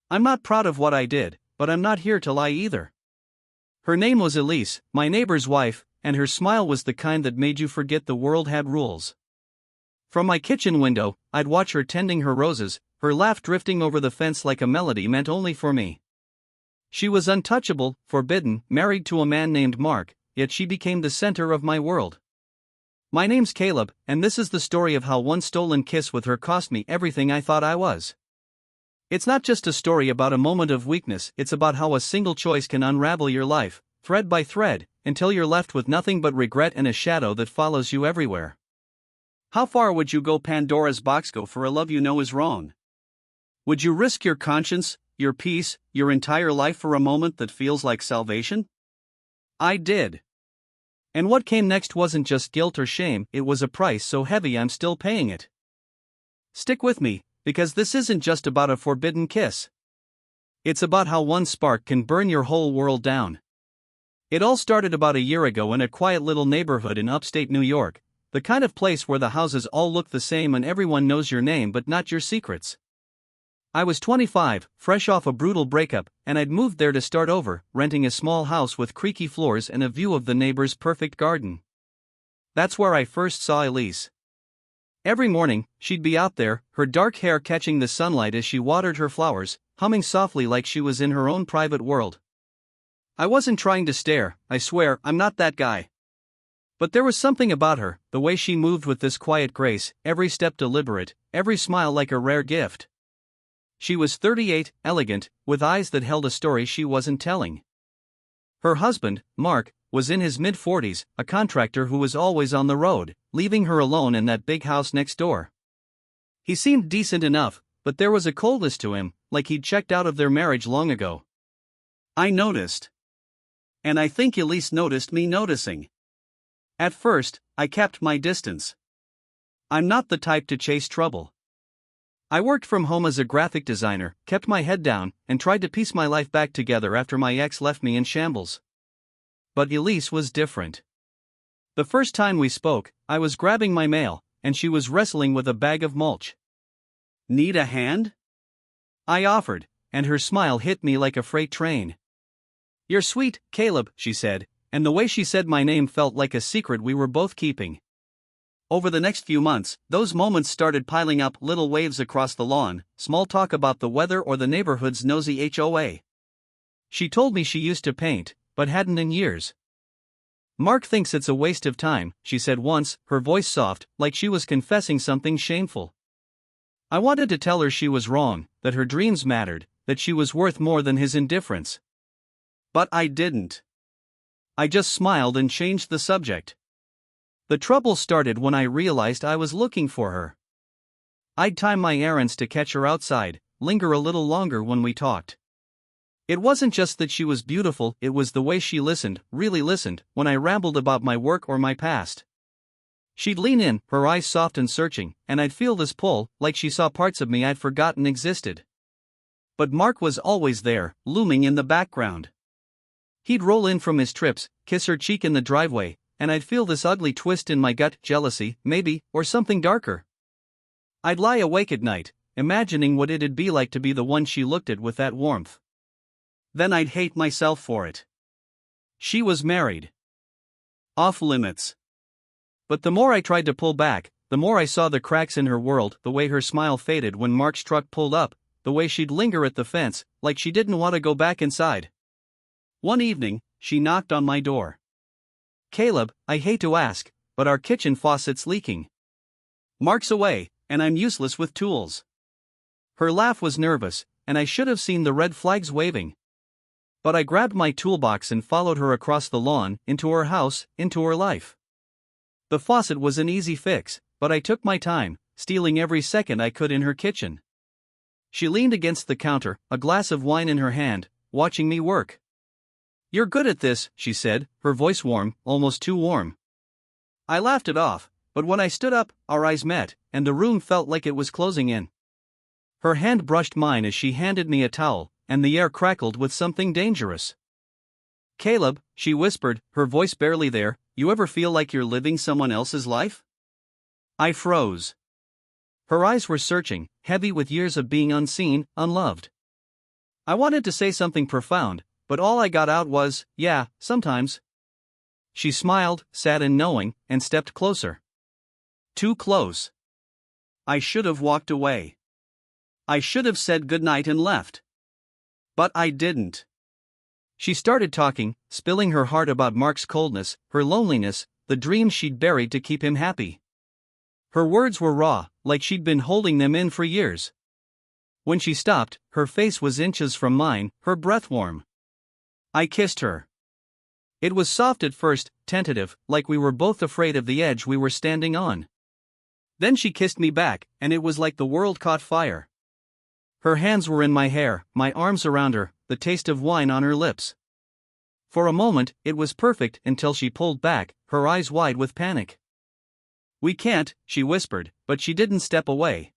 I'm not proud of what I did, but I'm not here to lie either. Her name was Elise, my neighbor's wife, and her smile was the kind that made you forget the world had rules. From my kitchen window, I'd watch her tending her roses, her laugh drifting over the fence like a melody meant only for me. She was untouchable, forbidden, married to a man named Mark, yet she became the center of my world. My name's Caleb, and this is the story of how one stolen kiss with her cost me everything I thought I was. It's not just a story about a moment of weakness, it's about how a single choice can unravel your life, thread by thread, until you're left with nothing but regret and a shadow that follows you everywhere. How far would you go Pandora's box go for a love you know is wrong? Would you risk your conscience, your peace, your entire life for a moment that feels like salvation? I did. And what came next wasn't just guilt or shame, it was a price so heavy I'm still paying it. Stick with me, because this isn't just about a forbidden kiss. It's about how one spark can burn your whole world down. It all started about a year ago in a quiet little neighborhood in upstate New York, the kind of place where the houses all look the same and everyone knows your name but not your secrets. I was 25, fresh off a brutal breakup, and I'd moved there to start over, renting a small house with creaky floors and a view of the neighbor's perfect garden. That's where I first saw Elise. Every morning, she'd be out there, her dark hair catching the sunlight as she watered her flowers, humming softly like she was in her own private world. I wasn't trying to stare, I swear, I'm not that guy. But there was something about her, the way she moved with this quiet grace, every step deliberate, every smile like a rare gift. She was 38, elegant, with eyes that held a story she wasn't telling. Her husband, Mark, was in his mid-40s, a contractor who was always on the road, leaving her alone in that big house next door. He seemed decent enough, but there was a coldness to him, like he'd checked out of their marriage long ago. I noticed. And I think Elise noticed me noticing. At first, I kept my distance. I'm not the type to chase trouble. I worked from home as a graphic designer, kept my head down, and tried to piece my life back together after my ex left me in shambles. But Elise was different. The first time we spoke, I was grabbing my mail, and she was wrestling with a bag of mulch. Need a hand? I offered, and her smile hit me like a freight train. You're sweet, Caleb, she said, and the way she said my name felt like a secret we were both keeping. Over the next few months, those moments started piling up, little waves across the lawn, small talk about the weather or the neighborhood's nosy HOA. She told me she used to paint, but hadn't in years. Mark thinks it's a waste of time, she said once, her voice soft, like she was confessing something shameful. I wanted to tell her she was wrong, that her dreams mattered, that she was worth more than his indifference. But I didn't. I just smiled and changed the subject. The trouble started when I realized I was looking for her. I'd time my errands to catch her outside, linger a little longer when we talked. It wasn't just that she was beautiful, it was the way she listened, really listened, when I rambled about my work or my past. She'd lean in, her eyes soft and searching, and I'd feel this pull, like she saw parts of me I'd forgotten existed. But Mark was always there, looming in the background. He'd roll in from his trips, kiss her cheek in the driveway, and I'd feel this ugly twist in my gut, jealousy, maybe, or something darker. I'd lie awake at night, imagining what it'd be like to be the one she looked at with that warmth. Then I'd hate myself for it. She was married. Off limits. But the more I tried to pull back, the more I saw the cracks in her world, the way her smile faded when Mark's truck pulled up, the way she'd linger at the fence, like she didn't want to go back inside. One evening, she knocked on my door. Caleb, I hate to ask, but our kitchen faucet's leaking. Mark's away, and I'm useless with tools. Her laugh was nervous, and I should have seen the red flags waving. But I grabbed my toolbox and followed her across the lawn, into her house, into her life. The faucet was an easy fix, but I took my time, stealing every second I could in her kitchen. She leaned against the counter, a glass of wine in her hand, watching me work. You're good at this, she said, her voice warm, almost too warm. I laughed it off, but when I stood up, our eyes met, and the room felt like it was closing in. Her hand brushed mine as she handed me a towel, and the air crackled with something dangerous. Caleb, she whispered, her voice barely there, you ever feel like you're living someone else's life? I froze. Her eyes were searching, heavy with years of being unseen, unloved. I wanted to say something profound, but all I got out was, yeah, sometimes. She smiled, sad and knowing, and stepped closer. Too close. I should have walked away. I should have said goodnight and left. But I didn't. She started talking, spilling her heart about Mark's coldness, her loneliness, the dreams she'd buried to keep him happy. Her words were raw, like she'd been holding them in for years. When she stopped, her face was inches from mine, her breath warm. I kissed her. It was soft at first, tentative, like we were both afraid of the edge we were standing on. Then she kissed me back, and it was like the world caught fire. Her hands were in my hair, my arms around her, the taste of wine on her lips. For a moment, it was perfect until she pulled back, her eyes wide with panic. "We can't," she whispered, but she didn't step away.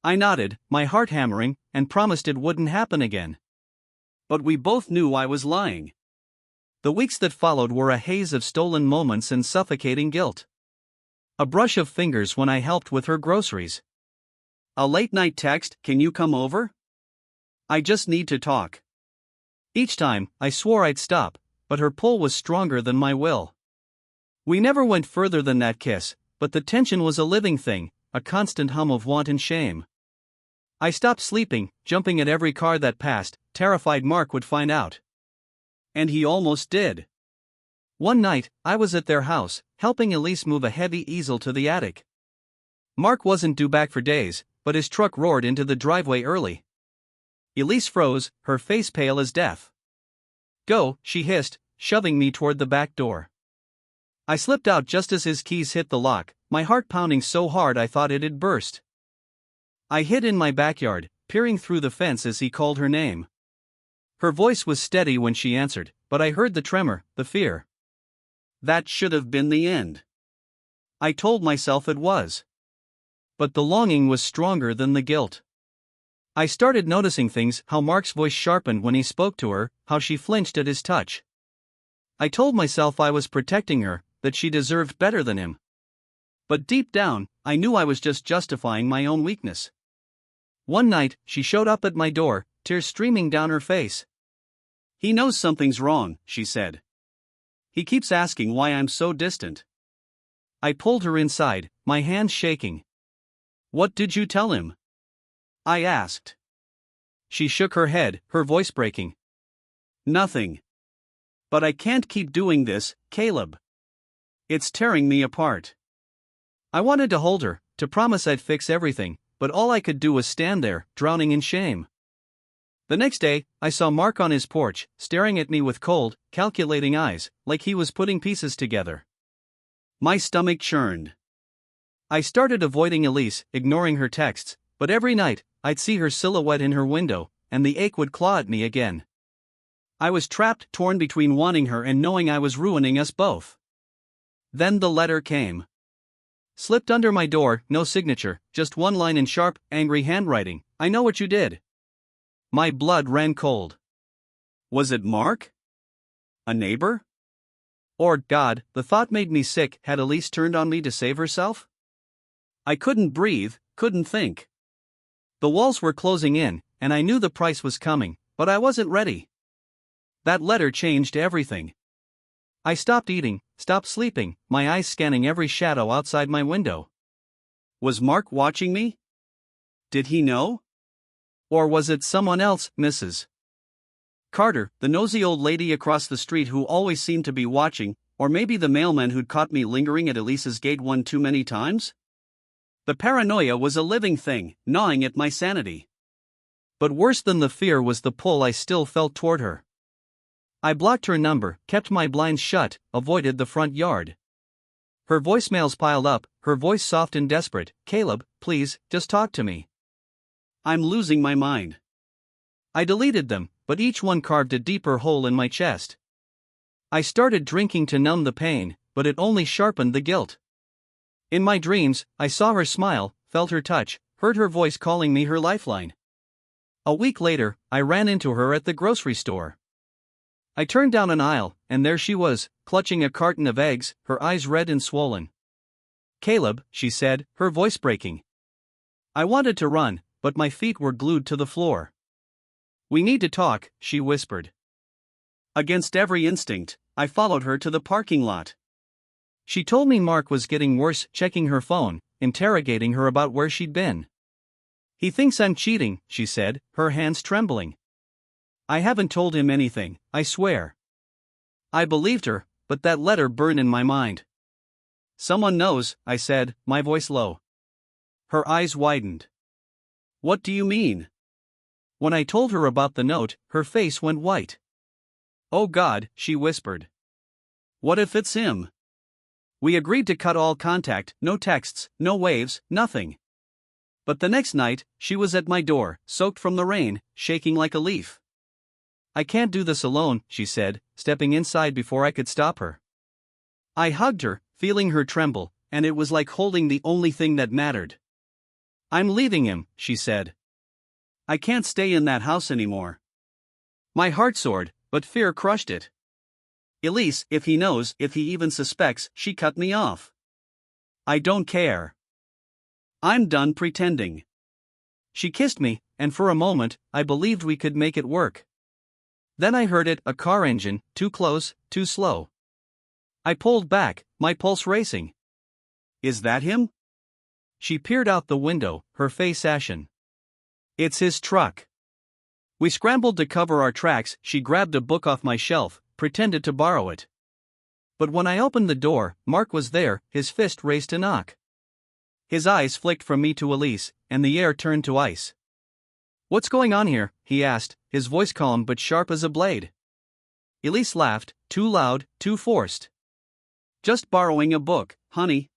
I nodded, my heart hammering, and promised it wouldn't happen again. But we both knew I was lying. The weeks that followed were a haze of stolen moments and suffocating guilt. A brush of fingers when I helped with her groceries. A late-night text, "Can you come over? I just need to talk." Each time, I swore I'd stop, but her pull was stronger than my will. We never went further than that kiss, but the tension was a living thing, a constant hum of want and shame. I stopped sleeping, jumping at every car that passed, terrified Mark would find out. And he almost did. One night, I was at their house, helping Elise move a heavy easel to the attic. Mark wasn't due back for days, but his truck roared into the driveway early. Elise froze, her face pale as death. "Go," she hissed, shoving me toward the back door. I slipped out just as his keys hit the lock, my heart pounding so hard I thought it'd burst. I hid in my backyard, peering through the fence as he called her name. Her voice was steady when she answered, but I heard the tremor, the fear. That should have been the end. I told myself it was. But the longing was stronger than the guilt. I started noticing things, how Mark's voice sharpened when he spoke to her, how she flinched at his touch. I told myself I was protecting her, that she deserved better than him. But deep down, I knew I was just justifying my own weakness. One night, she showed up at my door, tears streaming down her face. "He knows something's wrong," she said. "He keeps asking why I'm so distant." I pulled her inside, my hands shaking. "What did you tell him?" I asked. She shook her head, her voice breaking. "Nothing. But I can't keep doing this, Caleb. It's tearing me apart." I wanted to hold her, to promise I'd fix everything, but all I could do was stand there, drowning in shame. The next day, I saw Mark on his porch, staring at me with cold, calculating eyes, like he was putting pieces together. My stomach churned. I started avoiding Elise, ignoring her texts, but every night, I'd see her silhouette in her window, and the ache would claw at me again. I was trapped, torn between wanting her and knowing I was ruining us both. Then the letter came. Slipped under my door, no signature, just one line in sharp, angry handwriting. "I know what you did." My blood ran cold. Was it Mark? A neighbor? Or, God, the thought made me sick, had Elise turned on me to save herself? I couldn't breathe, couldn't think. The walls were closing in, and I knew the price was coming, but I wasn't ready. That letter changed everything. I stopped eating, stopped sleeping, my eyes scanning every shadow outside my window. Was Mark watching me? Did he know? Or was it someone else, Mrs. Carter, the nosy old lady across the street who always seemed to be watching, or maybe the mailman who'd caught me lingering at Elise's gate one too many times? The paranoia was a living thing, gnawing at my sanity. But worse than the fear was the pull I still felt toward her. I blocked her number, kept my blinds shut, avoided the front yard. Her voicemails piled up, her voice soft and desperate. "Caleb, please, just talk to me. I'm losing my mind." I deleted them, but each one carved a deeper hole in my chest. I started drinking to numb the pain, but it only sharpened the guilt. In my dreams, I saw her smile, felt her touch, heard her voice calling me her lifeline. A week later, I ran into her at the grocery store. I turned down an aisle, and there she was, clutching a carton of eggs, her eyes red and swollen. "Caleb," she said, her voice breaking. I wanted to run, but my feet were glued to the floor. We need to talk, she whispered. Against every instinct, I followed her to the parking lot. She told me Mark was getting worse, checking her phone, interrogating her about where she'd been. He thinks I'm cheating, she said, her hands trembling. I haven't told him anything, I swear. I believed her, but that letter burned in my mind. Someone knows, I said, my voice low. Her eyes widened. What do you mean? When I told her about the note, her face went white. Oh God, she whispered. What if it's him? We agreed to cut all contact, no texts, no waves, nothing. But the next night, she was at my door, soaked from the rain, shaking like a leaf. I can't do this alone, she said, stepping inside before I could stop her. I hugged her, feeling her tremble, and it was like holding the only thing that mattered. I'm leaving him, she said. I can't stay in that house anymore. My heart soared, but fear crushed it. Elise, if he knows, if he even suspects, she cut me off. I don't care. I'm done pretending. She kissed me, and for a moment, I believed we could make it work. Then I heard it, a car engine, too close, too slow. I pulled back, my pulse racing. Is that him? She peered out the window, her face ashen. It's his truck. We scrambled to cover our tracks. She grabbed a book off my shelf, pretended to borrow it. But when I opened the door, Mark was there, his fist raised to knock. His eyes flicked from me to Elise, and the air turned to ice. What's going on here? He asked, his voice calm but sharp as a blade. Elise laughed, too loud, too forced. Just borrowing a book, honey.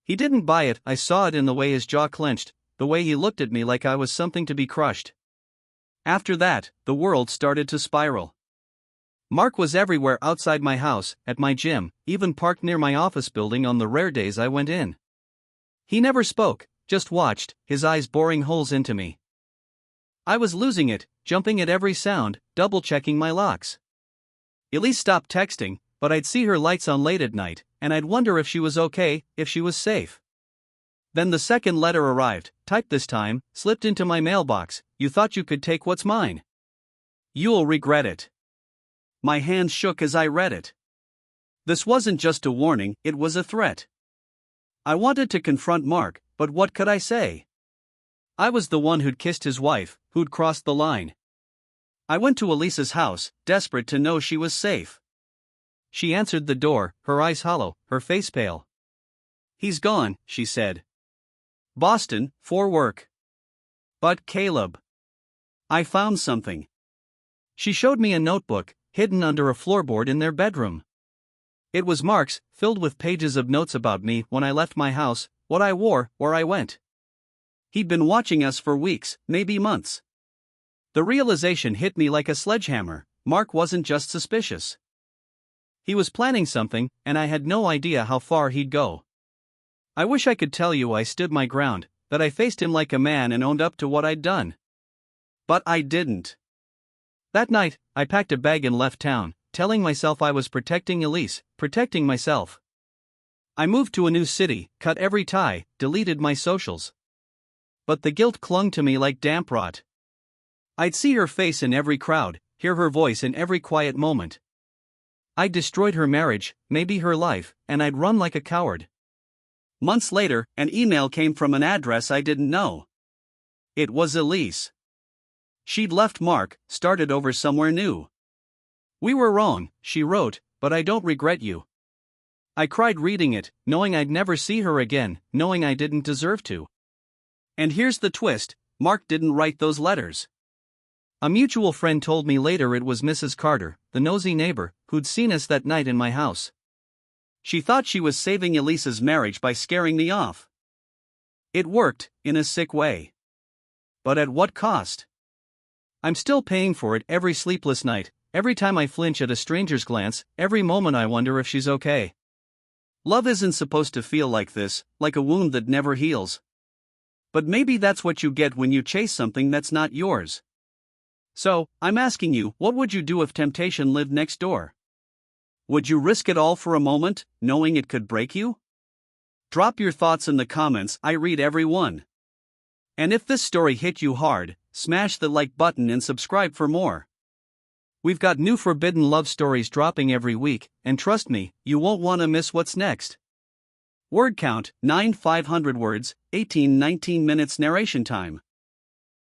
He didn't buy it, I saw it in the way his jaw clenched, the way he looked at me like I was something to be crushed. After that, the world started to spiral. Mark was everywhere outside my house, at my gym, even parked near my office building on the rare days I went in. He never spoke, just watched, his eyes boring holes into me. I was losing it, jumping at every sound, double-checking my locks. Elise stopped texting, but I'd see her lights on late at night, and I'd wonder if she was okay, if she was safe. Then the second letter arrived, typed this time, slipped into my mailbox. You thought you could take what's mine. You'll regret it. My hands shook as I read it. This wasn't just a warning, it was a threat. I wanted to confront Mark, but what could I say? I was the one who'd kissed his wife, who'd crossed the line. I went to Elise's house, desperate to know she was safe. She answered the door, her eyes hollow, her face pale. He's gone, she said. Boston, for work. But Caleb. I found something. She showed me a notebook, hidden under a floorboard in their bedroom. It was Mark's, filled with pages of notes about me when I left my house, what I wore, where I went. He'd been watching us for weeks, maybe months. The realization hit me like a sledgehammer. Mark wasn't just suspicious. He was planning something, and I had no idea how far he'd go. I wish I could tell you I stood my ground, that I faced him like a man and owned up to what I'd done. But I didn't. That night, I packed a bag and left town, telling myself I was protecting Elise, protecting myself. I moved to a new city, cut every tie, deleted my socials. But the guilt clung to me like damp rot. I'd see her face in every crowd, hear her voice in every quiet moment. I'd destroyed her marriage, maybe her life, and I'd run like a coward. Months later, an email came from an address I didn't know. It was Elise. She'd left Mark, started over somewhere new. We were wrong, she wrote, but I don't regret you. I cried reading it, knowing I'd never see her again, knowing I didn't deserve to. And here's the twist, Mark didn't write those letters. A mutual friend told me later it was Mrs. Carter, the nosy neighbor, who'd seen us that night in my house. She thought she was saving Elise's marriage by scaring me off. It worked, in a sick way. But at what cost? I'm still paying for it every sleepless night, every time I flinch at a stranger's glance, every moment I wonder if she's okay. Love isn't supposed to feel like this, like a wound that never heals. But maybe that's what you get when you chase something that's not yours. So, I'm asking you, what would you do if temptation lived next door? Would you risk it all for a moment, knowing it could break you? Drop your thoughts in the comments, I read every one. And if this story hit you hard, smash the like button and subscribe for more. We've got new forbidden love stories dropping every week, and trust me, you won't want to miss what's next. Word count 9 500 words, 18-19 minutes narration time.